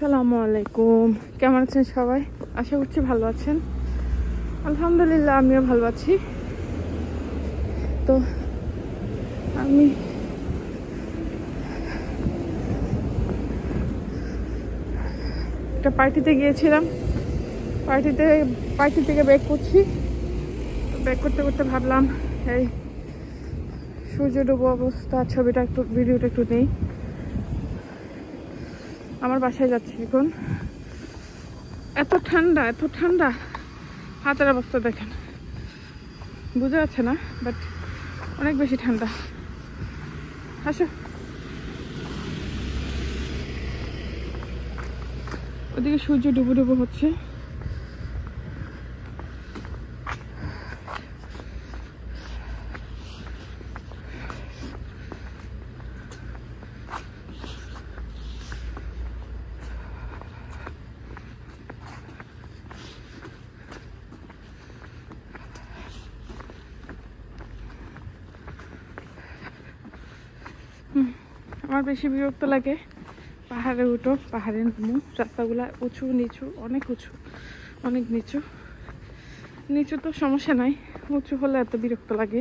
আসসালামু আলাইকুম, কেমন আছেন সবাই? আশা করছি ভালো আছেন। আলহামদুলিল্লাহ আমিও ভালো আছি। তো আমি একটা পার্টিতে গিয়েছিলাম। পার্টি থেকে ব্যাক করছি। ব্যাক করতে করতে ভাবলাম এই সূর্য ডুবো অবস্থা ছবিটা একটু ভিডিওটা একটু নেই। আমার বাসায় যাচ্ছি এখন। এত ঠান্ডা হাতের অবস্থা দেখেন, বোঝা যাচ্ছে না, বাট অনেক বেশি ঠান্ডা। আসো, ওদিকে সূর্য ডুবো হচ্ছে। আমার বেশি বিরক্ত লাগে পাহাড়ে উঠো, পাহাড়ে নামো, রাস্তাগুলা উঁচু নিচু, অনেক উঁচু অনেক নিচু তো সমস্যা নাই, উঁচু হলে এত বিরক্ত লাগে।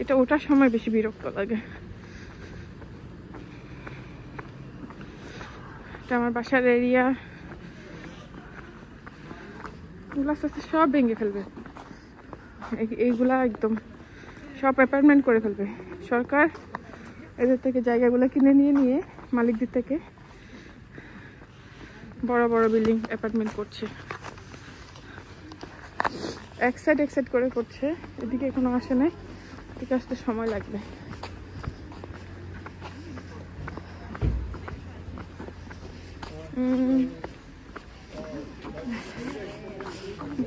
এটা ওঠার সময় বেশি বিরক্ত লাগে। এটা আমার বাসার এরিয়া, এগুলো আস্তে আস্তে সব ভেঙে ফেলবে। এইগুলা একদম সব অ্যাপার্টমেন্ট করে ফেলবে সরকার। এদের থেকে জায়গাগুলো কিনে নিয়ে মালিকদের থেকে বড় বড় বিল্ডিং অ্যাপার্টমেন্ট করছে। এক সাইড করে করছে। এদিকে এখনো আসে নাই, এদিকে আসতে সময় লাগবে।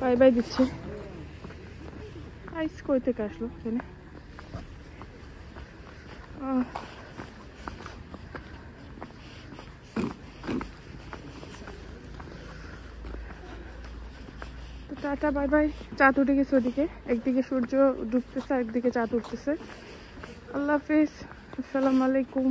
বাই বাই দিচ্ছে। আইস কই থেকে আসলো এখানে? Tata bye bye. চাঁদ উঠে গেছে ওদিকে, একদিকে সূর্য ডুবতেছে, একদিকে চাঁদ উঠতেছে। আল্লাহ হাফিজ, আসসালামু আলাইকুম।